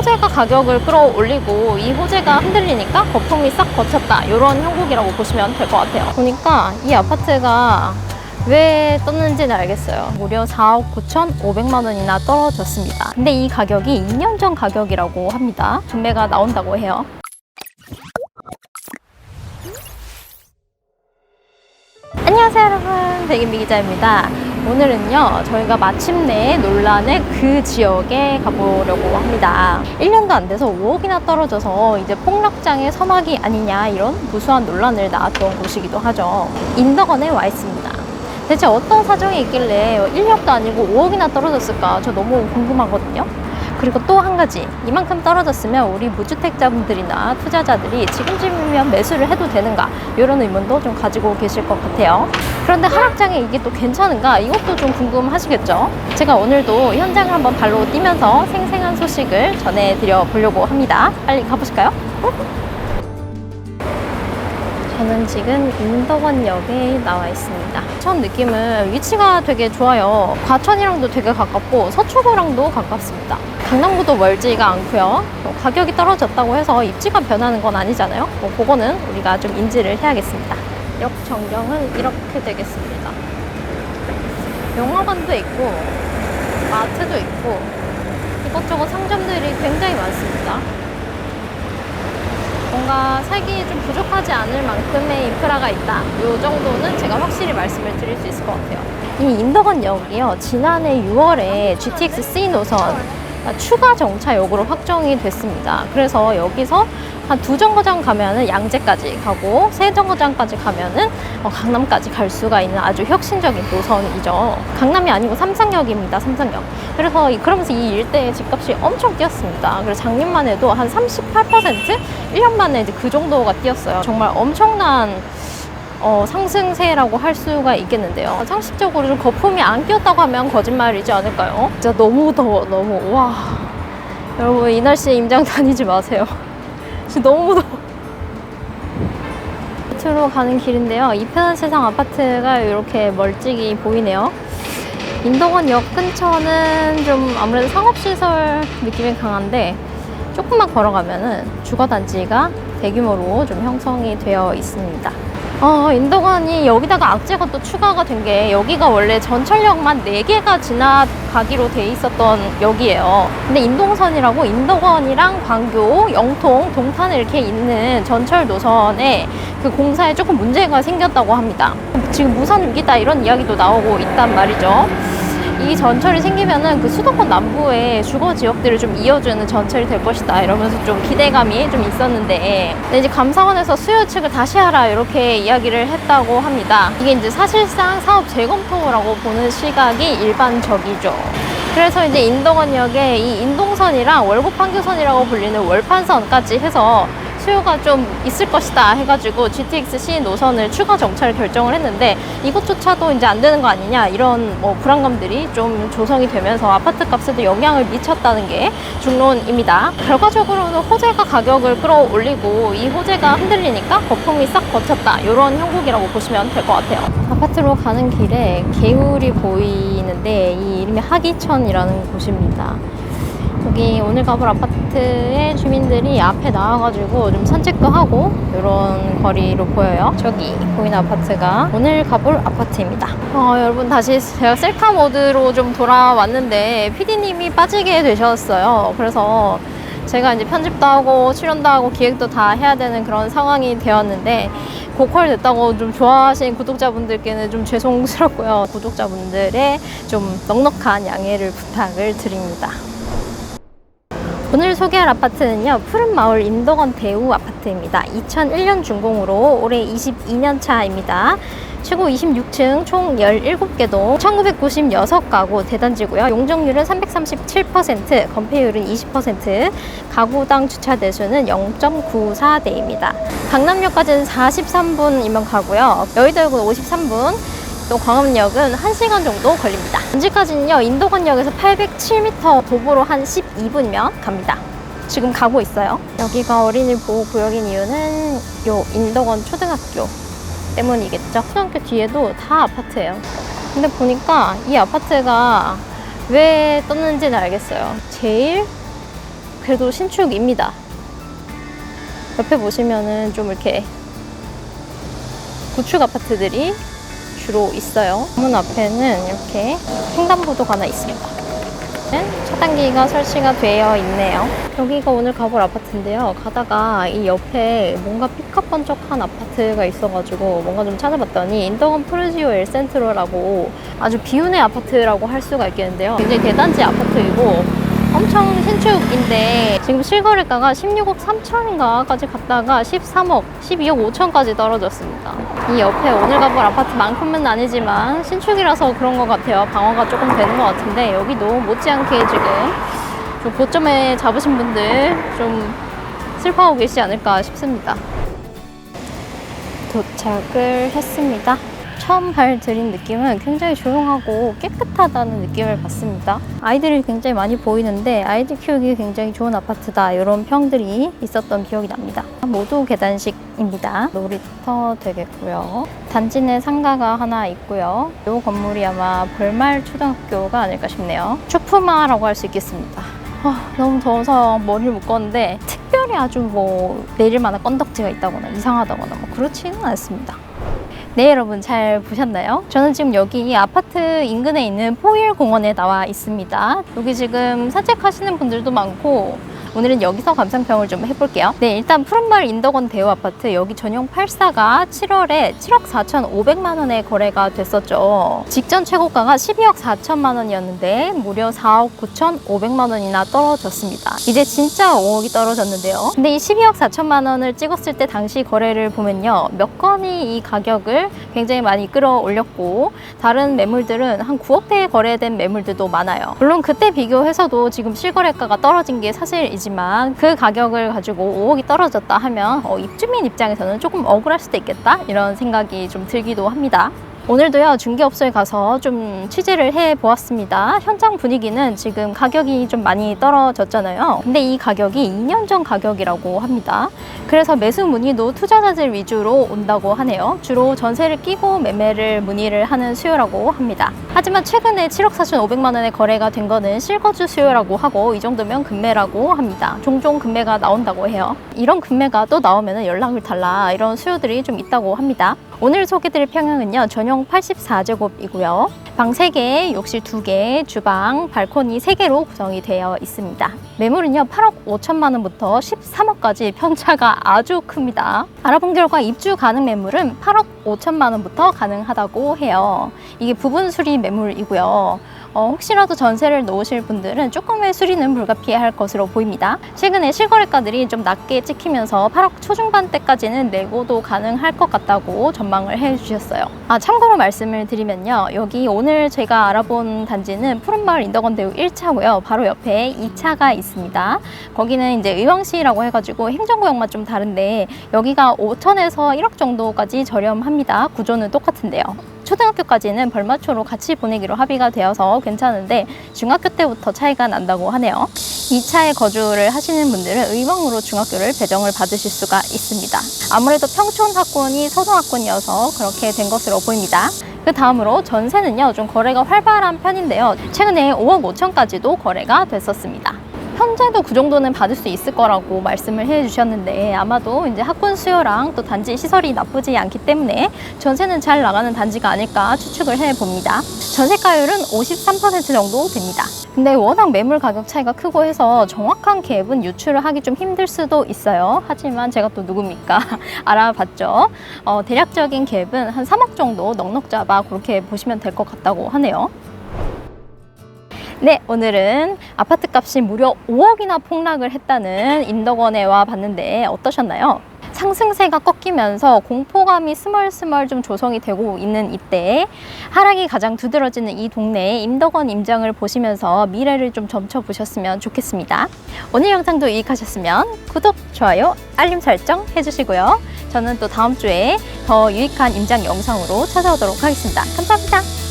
호재가 가격을 끌어올리고 이 호재가 흔들리니까 거품이 싹 거쳤다, 이런 형국이라고 보시면 될 것 같아요. 보니까 이 아파트가 왜 떴는지는 알겠어요. 무려 4억 9,500만 원이나 떨어졌습니다. 근데 이 가격이 2년 전 가격이라고 합니다. 전매가 나온다고 해요. 안녕하세요 여러분, 백인비 기자입니다. 오늘은요, 저희가 마침내 논란의 그 지역에 가보려고 합니다. 1년도 안 돼서 5억이나 떨어져서 이제 폭락장의 서막이 아니냐, 이런 무수한 논란을 낳았던 곳이기도 하죠. 인덕원에 와 있습니다. 대체 어떤 사정이 있길래 1년도 아니고 5억이나 떨어졌을까, 저 너무 궁금하거든요. 그리고 또 한 가지, 이만큼 떨어졌으면 우리 무주택자분들이나 투자자들이 지금쯤이면 매수를 해도 되는가, 이런 의문도 좀 가지고 계실 것 같아요. 그런데 하락장에 이게 또 괜찮은가, 이것도 좀 궁금하시겠죠? 제가 오늘도 현장을 한번 발로 뛰면서 생생한 소식을 전해드려 보려고 합니다. 빨리 가보실까요? 저는 지금 인덕원역에 나와 있습니다. 첫 느낌은 위치가 되게 좋아요. 과천이랑도 되게 가깝고 서초구랑도 가깝습니다. 강남구도 멀지가 않고요. 가격이 떨어졌다고 해서 입지가 변하는 건 아니잖아요. 그거는 우리가 좀 인지를 해야겠습니다. 역 전경은 이렇게 되겠습니다. 영화관도 있고 마트도 있고 이것저것 상점들이 굉장히 많습니다. 뭔가 살기 좀 부족하지 않을 만큼의 인프라가 있다, 이 정도는 제가 확실히 말씀을 드릴 수 있을 것 같아요. 이 인덕원역이요, 지난해 6월에 GTX C 노선 추가 정차역으로 확정이 됐습니다. 그래서 여기서 한 2정거장 가면은 양재까지 가고 3정거장까지 가면은 강남까지 갈 수가 있는 아주 혁신적인 노선이죠. 강남이 아니고 삼성역입니다. 삼성역. 그래서 그러면서 이 일대의 집값이 엄청 뛰었습니다. 그래서 작년만 해도 한 38%? 1년 만에 이제 그 정도가 뛰었어요. 정말 엄청난 상승세라고 할 수가 있겠는데요. 상식적으로 좀 거품이 안 끼었다고 하면 거짓말이지 않을까요? 진짜 너무 더워, 너무. 와, 여러분 이 날씨에 임장 다니지 마세요. 진짜 너무 더워. 밑으로 가는 길인데요, 이편한 세상 아파트가 이렇게 멀찍이 보이네요. 인덕원역 근처는 좀 아무래도 상업시설 느낌이 강한데 조금만 걸어가면은 주거단지가 대규모로 좀 형성이 되어 있습니다. 인덕원이 여기다가 악재가 또 추가가 된 게, 여기가 원래 전철역만 4개가 지나가기로 돼 있었던 역이에요. 근데 인동선이라고 인덕원이랑 광교, 영통, 동탄에 이렇게 있는 전철 노선에 그 공사에 조금 문제가 생겼다고 합니다. 지금 무선 위기다, 이런 이야기도 나오고 있단 말이죠. 이 전철이 생기면은 그 수도권 남부의 주거 지역들을 좀 이어주는 전철이 될 것이다, 이러면서 좀 기대감이 좀 있었는데, 근데 이제 감사원에서 수요 예측을 다시 하라, 이렇게 이야기를 했다고 합니다. 이게 이제 사실상 사업 재검토라고 보는 시각이 일반적이죠. 그래서 이제 인덕원역에 이 인동선이랑 월곡판교선이라고 불리는 월판선까지 해서 수요가 좀 있을 것이다 해가지고 GTX-C 노선을 추가 정차를 결정을 했는데, 이것조차도 이제 안 되는 거 아니냐, 이런 불안감들이 좀 조성이 되면서 아파트 값에도 영향을 미쳤다는 게 중론입니다. 결과적으로는 호재가 가격을 끌어올리고 이 호재가 흔들리니까 거품이 싹 거쳤다, 이런 형국이라고 보시면 될 것 같아요. 아파트로 가는 길에 개울이 보이는데 이 이름이 하기천이라는 곳입니다. 여기 오늘 가볼 아파트의 주민들이 앞에 나와가지고 좀 산책도 하고 이런 거리로 보여요. 저기 보이는 아파트가 오늘 가볼 아파트입니다. 여러분, 다시 제가 셀카 모드로 좀 돌아왔는데 PD님이 빠지게 되셨어요. 그래서 제가 이제 편집도 하고 출연도 하고 기획도 다 해야 되는 그런 상황이 되었는데, 고퀄 됐다고 좀 좋아하시는 구독자분들께는 좀 죄송스럽고요. 구독자분들의 좀 넉넉한 양해를 부탁을 드립니다. 오늘 소개할 아파트는요, 푸른마을 인덕원 대우 아파트입니다. 2001년 준공으로 올해 22년 차입니다. 최고 26층 총 17개 동 1996가구 대단지고요. 용적률은 337%, 건폐율은 20%, 가구당 주차 대수는 0.94대입니다. 강남역까지는 43분이면 가고요. 여의도역은 53분, 또 광화문역은 1시간 정도 걸립니다. 현지까지는요, 인덕원역에서 807m, 도보로 한 12분이면 갑니다. 지금 가고 있어요. 여기가 어린이 보호구역인 이유는 요 인덕원 초등학교 때문이겠죠. 초등학교 뒤에도 다 아파트예요. 근데 보니까 이 아파트가 왜 떴는지는 알겠어요. 제일 그래도 신축입니다. 옆에 보시면은 좀 이렇게 구축 아파트들이 주로 있어요. 문 앞에는 이렇게 횡단보도가 하나 있습니다. 차단기가 설치가 되어 있네요. 여기가 오늘 가볼 아파트인데요. 가다가 이 옆에 뭔가 삐까번쩍한 아파트가 있어가지고 뭔가 좀 찾아봤더니 인더건 프루지오 엘 센트로라고 아주 비운의 아파트라고 할 수가 있겠는데요. 굉장히 대단지 아파트이고 엄청 신축인데 지금 실거래가가 16억 3천인가까지 갔다가 13억, 12억 5천까지 떨어졌습니다. 이 옆에 오늘 가볼 아파트만큼은 아니지만 신축이라서 그런 것 같아요. 방어가 조금 되는 것 같은데 여기도 못지않게 지금 좀 고점에 잡으신 분들 좀 슬퍼하고 계시지 않을까 싶습니다. 도착을 했습니다. 처음 발 들인 느낌은 굉장히 조용하고 깨끗하다는 느낌을 받습니다. 아이들이 굉장히 많이 보이는데 아이들 키우기 굉장히 좋은 아파트다 이런 평들이 있었던 기억이 납니다. 모두 계단식입니다. 놀이터 되겠고요. 단지 내 상가가 하나 있고요. 이 건물이 아마 벌말 초등학교가 아닐까 싶네요. 추푸마라고 할 수 있겠습니다. 너무 더워서 머리를 묶었는데 특별히 아주 뭐 내릴 만한 건덕지가 있다거나 이상하다거나 뭐 그렇지는 않습니다. 네, 여러분 잘 보셨나요? 저는 지금 여기 아파트 인근에 있는 포일 공원에 나와 있습니다. 여기 지금 산책하시는 분들도 많고 오늘은 여기서 감상평을 좀 해볼게요. 네, 일단 푸른마을 인덕원 대우 아파트 여기 전용 84가 7월에 7억 4,500만 원에 거래가 됐었죠. 직전 최고가가 12억 4천만 원이었는데 무려 4억 9,500만 원이나 떨어졌습니다. 이제 진짜 5억이 떨어졌는데요. 근데 이 12억 4천만 원을 찍었을 때 당시 거래를 보면요. 몇 건이 이 가격을 굉장히 많이 끌어올렸고 다른 매물들은 한 9억대에 거래된 매물들도 많아요. 물론 그때 비교해서도 지금 실거래가가 떨어진 게 사실이지만 그 가격을 가지고 5억이 떨어졌다 하면 입주민 입장에서는 조금 억울할 수도 있겠다 이런 생각이 좀 들기도 합니다. 오늘도요 중개업소에 가서 좀 취재를 해보았습니다. 현장 분위기는 지금 가격이 좀 많이 떨어졌잖아요. 근데 이 가격이 2년 전 가격이라고 합니다. 그래서 매수 문의도 투자자들 위주로 온다고 하네요. 주로 전세를 끼고 매매를 문의를 하는 수요라고 합니다. 하지만 최근에 7억 4,500만 원에 거래가 된 거는 실거주 수요라고 하고 이 정도면 금매라고 합니다. 종종 금매가 나온다고 해요. 이런 금매가 또 나오면 연락을 달라 이런 수요들이 좀 있다고 합니다. 오늘 소개드릴 평형은요 전용 84제곱이고요 방 3개, 욕실 2개, 주방, 발코니 3개로 구성이 되어 있습니다. 매물은요 8억 5천만 원부터 13억까지 편차가 아주 큽니다. 알아본 결과 입주 가능 매물은 8억 5천만 원부터 가능하다고 해요. 이게 부분 수리 매물이고요. 혹시라도 전세를 놓으실 분들은 조금의 수리는 불가피할 것으로 보입니다. 최근에 실거래가들이 좀 낮게 찍히면서 8억 초중반대까지는 내고도 가능할 것 같다고 전망을 해주셨어요. 참고로 말씀을 드리면요. 여기 오늘 제가 알아본 단지는 푸른마을 인덕원 대우 1차고요. 바로 옆에 2차가 있습니다. 거기는 이제 의왕시라고 해가지고 행정구역만 좀 다른데 여기가 5천에서 1억 정도까지 저렴합니다. 구조는 똑같은데요. 초등학교까지는 벌마초로 같이 보내기로 합의가 되어서 괜찮은데 중학교 때부터 차이가 난다고 하네요. 2차에 거주를 하시는 분들은 의왕으로 중학교를 배정을 받으실 수가 있습니다. 아무래도 평촌 학군이 서동학군이어서 그렇게 된 것으로 보입니다. 그 다음으로 전세는요 좀 거래가 활발한 편인데요. 최근에 5억 5천까지도 거래가 됐었습니다. 현재도 그 정도는 받을 수 있을 거라고 말씀을 해주셨는데 아마도 이제 학군 수요랑 또 단지 시설이 나쁘지 않기 때문에 전세는 잘 나가는 단지가 아닐까 추측을 해봅니다. 전세가율은 53% 정도 됩니다. 근데 워낙 매물 가격 차이가 크고 해서 정확한 갭은 유출을 하기 좀 힘들 수도 있어요. 하지만 제가 또 누굽니까? 알아봤죠. 대략적인 갭은 한 3억 정도 넉넉 잡아 그렇게 보시면 될 것 같다고 하네요. 네, 오늘은 아파트 값이 무려 5억이나 폭락을 했다는 인덕원에 와 봤는데 어떠셨나요? 상승세가 꺾이면서 공포감이 스멀스멀 좀 조성이 되고 있는 이때 하락이 가장 두드러지는 이 동네의 인덕원 임장을 보시면서 미래를 좀 점쳐보셨으면 좋겠습니다. 오늘 영상도 유익하셨으면 구독, 좋아요, 알림 설정 해주시고요. 저는 또 다음 주에 더 유익한 임장 영상으로 찾아오도록 하겠습니다. 감사합니다.